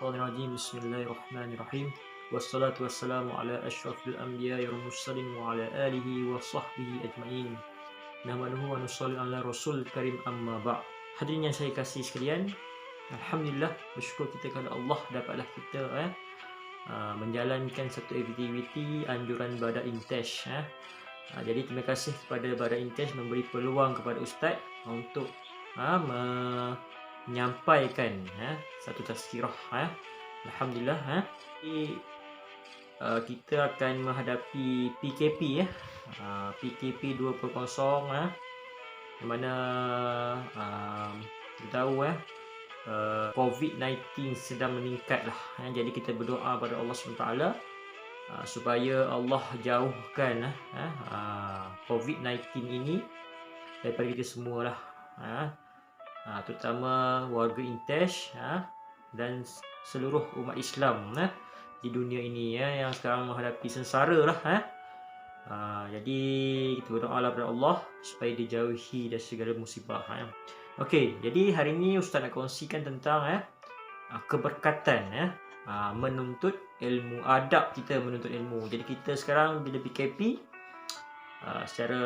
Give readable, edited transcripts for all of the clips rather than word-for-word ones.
Minasyaitonirrajim. Bismillahirrahmanirrahim. Wassalatu wassalamu ala asyrafil anbiya'i wal mursalin wa ala alihi wa sahbihi ajma'in. Nahmaduhu wa nusalli ala rasul karim amma ba'. Hadirin yang saya kasih sekalian, alhamdulillah, bersyukur kita kepada Allah dapatlah kita menjalankan satu aktiviti anjuran Badak Intesh. Jadi terima kasih kepada Badak Intesh memberi peluang kepada ustaz untuk menyampaikan satu tazkirah. Alhamdulillah. Kita akan menghadapi PKP PKP 2.0 di mana kita tahu COVID-19 sedang meningkat lah. Jadi kita berdoa pada Allah SWT supaya Allah jauhkan COVID-19 ini daripada kita semua lah, terutama warga Intesh dan seluruh umat Islam di dunia ini yang sekarang menghadapi sengsara lah. Jadi kita berdoa kepada Allah supaya dijauhi dari segala musibah. Okey, jadi hari ini Ustaz nak kongsikan tentang keberkatan menuntut ilmu, adab kita menuntut ilmu. Jadi kita sekarang bila PKP secara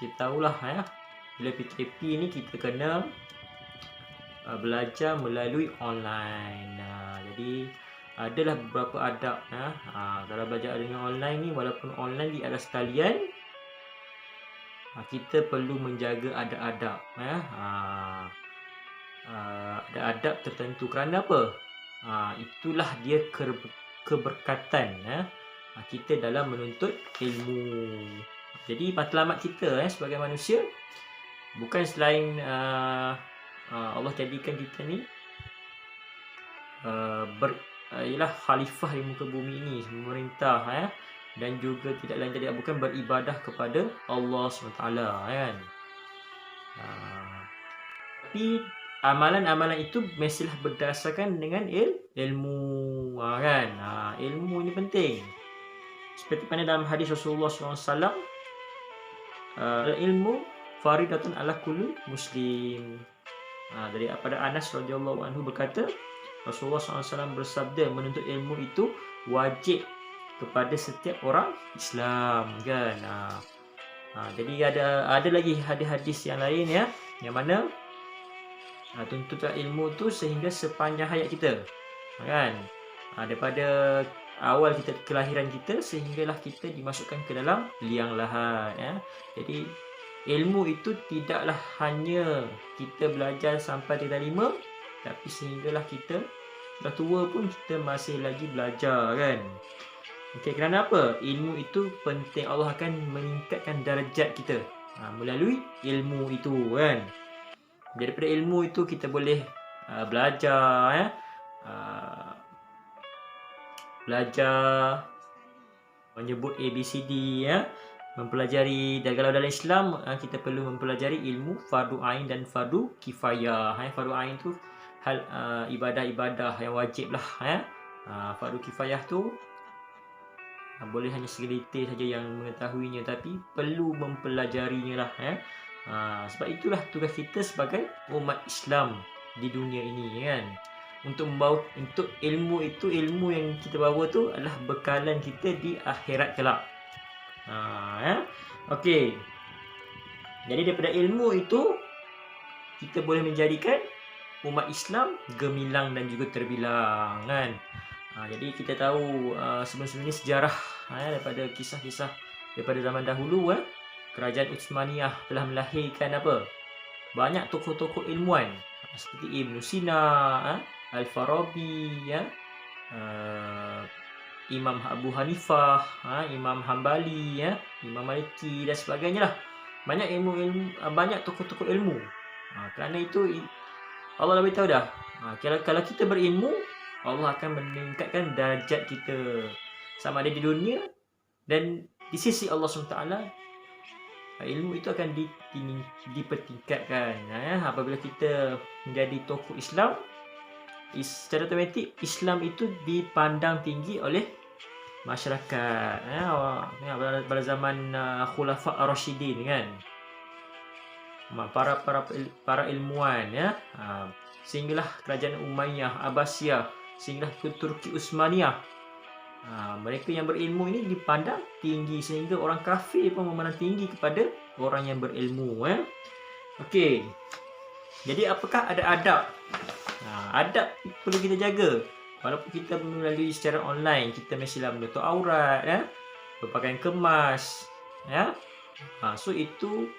kita tahulah bila PKP ni kita kena belajar melalui online. Jadi adalah beberapa adab kalau belajar dengan online ni, walaupun online di atas talian, kita perlu menjaga adab-adab. Ada adab tertentu. Kerana apa? Itulah dia keberkatan kita dalam menuntut ilmu. Jadi matlamat kita sebagai manusia bukan selain Allah jadikan kita ni ialah khalifah di muka bumi ini, memerintah dan juga tidak lain tidak bukan beribadah kepada Allah SWT kan. Tapi amalan-amalan itu mestilah berdasarkan dengan ilmu kan. Ilmu ini penting. Seperti mana dalam hadis Rasulullah SAW, ilmu faridatun ala kulli muslim. Daripada Anas radhiyallahu anhu berkata, Rasulullah SAW bersabda, menuntut ilmu itu wajib kepada setiap orang Islam kan. Jadi ada lagi hadis-hadis yang lain yang mana tuntutlah ilmu tu sehingga sepanjang hayat kita kan. Daripada awal kita kelahiran kita sehinggalah kita dimasukkan ke dalam liang lahat. Jadi ilmu itu tidaklah hanya kita belajar sampai tingkat 5, tapi sehinggalah kita dah tua pun kita masih lagi belajar kan. Okey, kerana apa? Ilmu itu penting. Allah akan meningkatkan darjat kita melalui ilmu itu kan. Daripada ilmu itu kita boleh belajar belajar menyebut ABCD mempelajari. Dan kalau dalam Islam kita perlu mempelajari ilmu fardu ain dan fardu kifayah. Fardu ain tu hal ibadah-ibadah yang wajib lah. Fardu kifayah tu boleh hanya segelintir saja yang mengetahuinya, tapi perlu mempelajarinya lah. Sebab itulah tugas kita sebagai umat Islam di dunia ini kan, untuk ilmu itu, ilmu yang kita bawa tu adalah bekalan kita di akhirat kelak. Okey. Jadi daripada ilmu itu kita boleh menjadikan umat Islam gemilang dan juga terbilang kan. Jadi kita tahu sebelum-sebelum ini sejarah daripada kisah-kisah daripada zaman dahulu kerajaan Utsmaniyah telah melahirkan banyak tokoh-tokoh ilmuwan seperti Ibn Sina, Al-Farabi, Imam Abu Hanifah, Imam Hambali, Imam Maliki dan sebagainya lah. Banyak banyak tokoh-tokoh ilmu. Kerana itu Allah dah beritahu dah, kalau kita berilmu, Allah akan meningkatkan darjat kita sama ada di dunia dan di sisi Allah SWT. Ilmu itu akan dipertingkatkan. Apabila kita menjadi tokoh Islam, secara otomatik Islam itu dipandang tinggi oleh masyarakat. Pada zaman Khulafa' Ar-Rasyidin kan, para ilmuwan, ya. Sehinggalah kerajaan Umayyah, Abbasiyah, sehinggalah ke Turki Utsmaniyah. Mereka yang berilmu ini dipandang tinggi sehingga orang kafir pun memandang tinggi kepada orang yang berilmu, ya. Okey. Jadi apakah ada adab? Adab perlu kita jaga. Walaupun kita melalui secara online, kita mestilah menutup aurat, ya. Berpakaian kemas, ya. So itu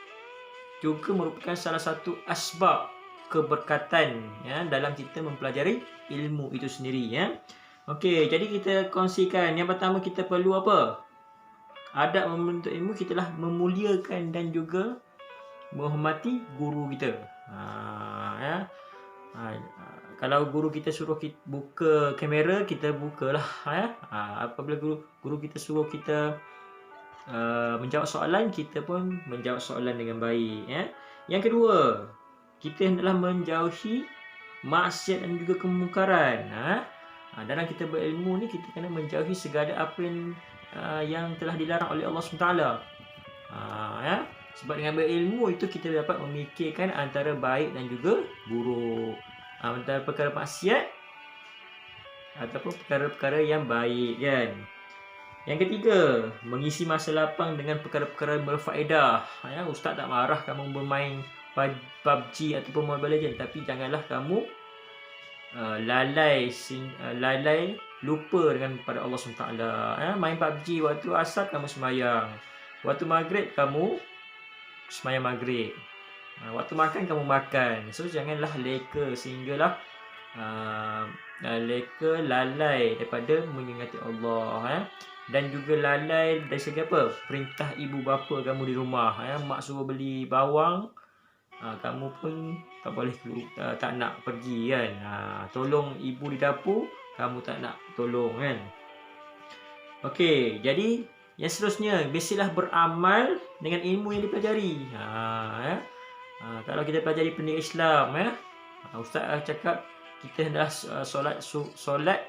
juga merupakan salah satu asbab keberkatan, ya, dalam kita mempelajari ilmu itu sendiri, ya. Okey, jadi kita kongsikan. Yang pertama kita perlu apa? Adab menuntut ilmu, kita lah memuliakan dan juga menghormati guru kita. Ya. Kalau guru kita suruh kita buka kamera, kita bukalah, ya. Apabila guru kita suruh kita menjawab soalan, kita pun menjawab soalan dengan baik, ya. Yang kedua, kita hendaklah menjauhi maksiat dan juga kemungkaran. Dalam kita berilmu ni, kita kena menjauhi segala apa yang telah dilarang oleh Allah SWT. Ya. Sebab dengan berilmu itu kita dapat memikirkan antara baik dan juga buruk, antara perkara maksiat ataupun perkara-perkara yang baik, kan. Yang ketiga, mengisi masa lapang dengan perkara-perkara yang berfaedah. Ya, ustaz tak marah kamu bermain PUBG ataupun Mobile Legends, tapi janganlah kamu lalai lupa dengan pada Allah SWT. Main PUBG waktu asar kamu sembahyang, waktu maghrib kamu sembahyang maghrib, waktu makan kamu makan. So janganlah leka sehinggalah lalai daripada mengingati Allah, dan juga lalai dari segi apa? Perintah ibu bapa kamu di rumah, mak suruh beli bawang, kamu pun tak boleh tak nak pergi, kan. Tolong ibu di dapur, kamu tak nak tolong, kan. Okey, jadi yang seterusnya, biasalah beramal dengan ilmu yang dipelajari. Kalau kita pelajari pendidikan Islam, ustaz cakap kita hendaklah solat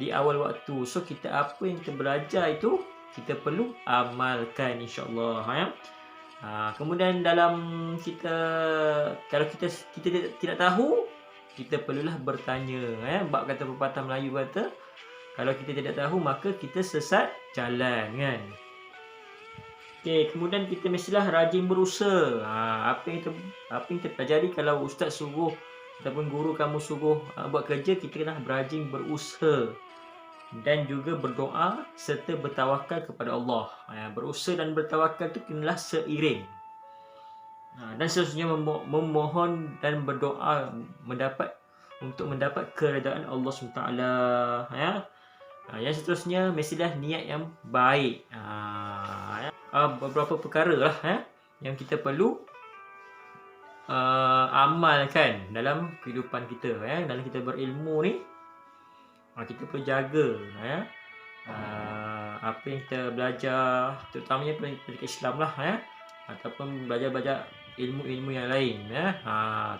di awal waktu. So kita apa yang kita belajar itu kita perlu amalkan, insya-Allah, kemudian dalam kalau kita tidak tahu, kita perlulah bertanya, bab kata pepatah Melayu kata, kalau kita tidak tahu maka kita sesat jalan, kan. Okey, kemudian kita mestilah rajin berusaha. Apa yang kita pelajari, kalau ustaz suruh ataupun guru kamu suruh buat kerja, kita kena berajin berusaha dan juga berdoa serta bertawakal kepada Allah. Berusaha dan bertawakal itu kenalah seiring. Dan seterusnya memohon dan berdoa untuk mendapat keredaan Allah SWT. Yang seterusnya mestilah niat yang baik. Beberapa perkara lah yang kita perlu amalkan dalam kehidupan kita, dalam kita berilmu ni. Kita perlu jaga apa yang kita belajar, terutamanya pendidikan Islam lah, ataupun belajar ilmu-ilmu yang lain.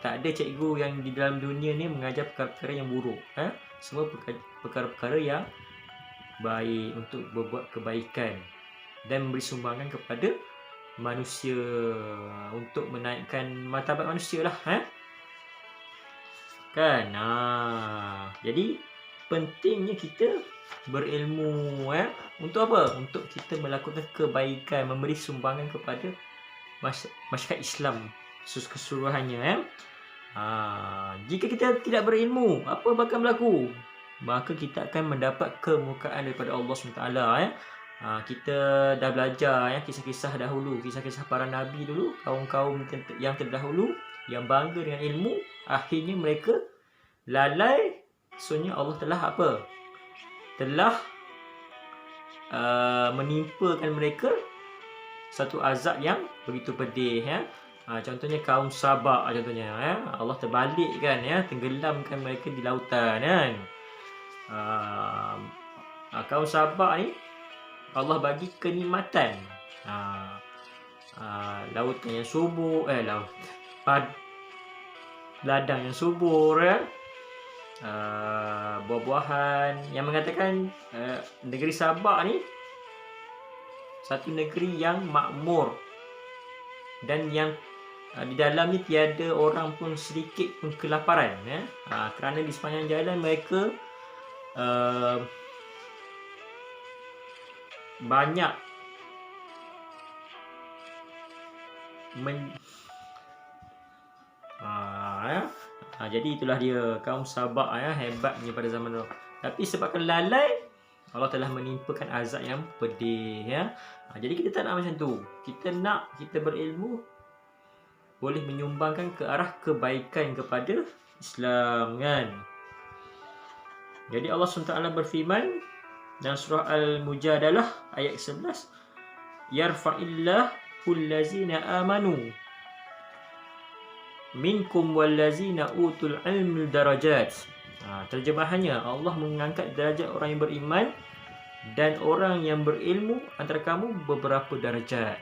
Tak ada cikgu yang di dalam dunia ni mengajar perkara-perkara yang buruk. Semua perkara-perkara yang baik untuk berbuat kebaikan dan memberi sumbangan kepada manusia, untuk menaikkan martabat manusia lah, kan. Jadi pentingnya kita berilmu, untuk apa? Untuk kita melakukan kebaikan, memberi sumbangan kepada masyarakat Islam keseluruhannya. Jika kita tidak berilmu, apa bakal berlaku? Maka kita akan mendapat kemurkaan daripada Allah SWT. Kita dah belajar kisah-kisah dahulu, kisah-kisah para nabi dulu, kaum-kaum yang terdahulu yang bangga dengan ilmu, akhirnya mereka lalai. Maksudnya Allah telah menimpakan mereka satu azab yang begitu pedih, contohnya kaum Sabak, contohnya Allah terbalikkan, tenggelamkan mereka di lautan, kan. Kaum Sabak ni Allah bagi kenikmatan, lautan yang subur, ladang yang subur, buah-buahan, yang mengatakan negeri Sabak ni satu negeri yang makmur dan yang di dalam ni tiada orang pun sedikit pun kelaparan, ya. Kerana di sepanjang jalan mereka banyak jadi itulah dia kaum Sabak, ya, hebatnya pada zaman dulu. Tapi sebabkan lalai, Allah telah menimpakan azab yang pedih, ya. Jadi kita tak nak macam tu. Kita nak kita berilmu boleh menyumbangkan ke arah kebaikan kepada Islam, kan. Jadi Allah SWT berfirman dalam surah Al-Mujadalah ayat 11, yarfa'illahu allazina amanu minkum wallazina utul ilmi darajat. Terjemahannya, Allah mengangkat derajat orang yang beriman dan orang yang berilmu antara kamu beberapa darajat.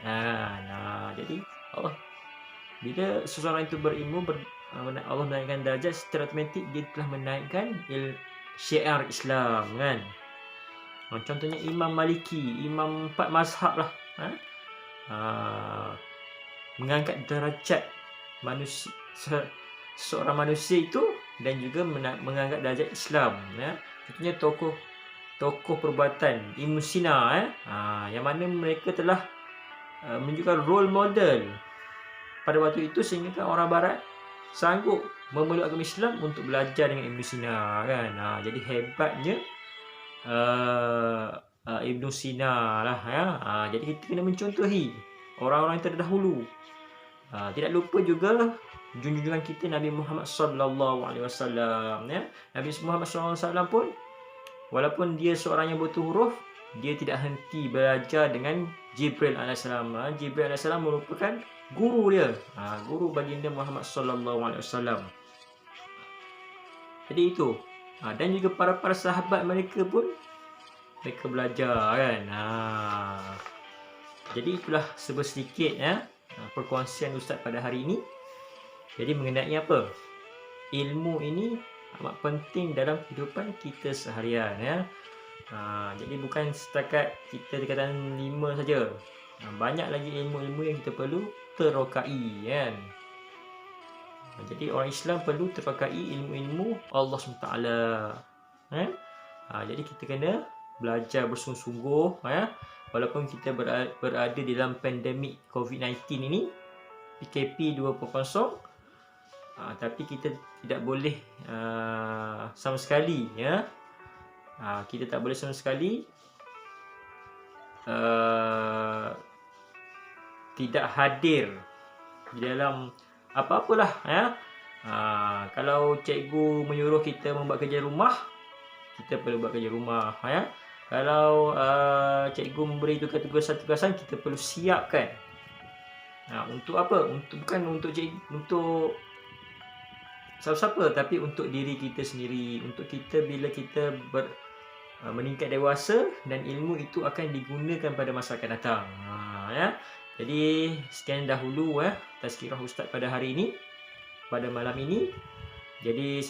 Jadi Allah, bila seseorang itu berilmu, Allah menaikkan derajat, secara otomatik dia telah menaikkan syiar Islam, kan. Contohnya Imam Maliki, Imam 4 mazhab lah, mengangkat derajat manusia, seorang manusia itu, dan juga mengangkat derajat Islam, ya. Contohnya tokoh perbuatan Ibn Sina, yang mana mereka telah menunjukkan role model pada waktu itu, sehingga orang Barat sanggup memeluk agama Islam untuk belajar dengan Ibn Sina, kan. Jadi hebatnya Ibn Sina lah, ya. Jadi kita kena mencontohi orang-orang yang terdahulu. Tidak lupa juga junjungan kita Nabi Muhammad SAW, ya. Nabi Muhammad SAW pun, walaupun dia seorang yang buta huruf, dia tidak henti belajar dengan Jibril AS. Jibril AS merupakan guru dia, guru baginda Muhammad SAW. Jadi itu. Dan juga para sahabat mereka pun, mereka belajar, kan. Jadi itulah sedikit, ya, perkongsian Ustaz pada hari ini. Jadi mengenai apa? Ilmu ini amat penting dalam kehidupan kita seharian, ya. Jadi bukan setakat kita dikatakan 5 saja. Banyak lagi ilmu-ilmu yang kita perlu terokai, kan. Jadi orang Islam perlu terokai ilmu-ilmu Allah SWT, jadi kita kena belajar bersungguh-sungguh, ya. Walaupun kita berada dalam pandemik COVID-19 ini, PKP 2.0, tapi kita tidak boleh sama sekali, ya, kita tak boleh sama sekali tidak hadir di dalam apa-apalah, ya. Kalau cikgu menyuruh kita membuat kerja rumah, kita perlu buat kerja rumah, ya. Kalau cikgu memberi tugasan-tugasan, kita perlu siapkan. Untuk apa? Bukan untuk siapa-siapa, tapi untuk diri kita sendiri. Untuk kita, bila kita meningkat dewasa, dan ilmu itu akan digunakan pada masa akan datang, ya. Jadi sekian dahulu, tazkirah Ustaz pada hari ini, pada malam ini. Jadi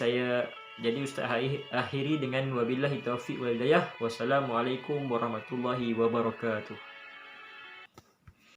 Ustaz akhiri dengan wabillahi taufiq wal hidayah. Wassalamualaikum warahmatullahi wabarakatuh.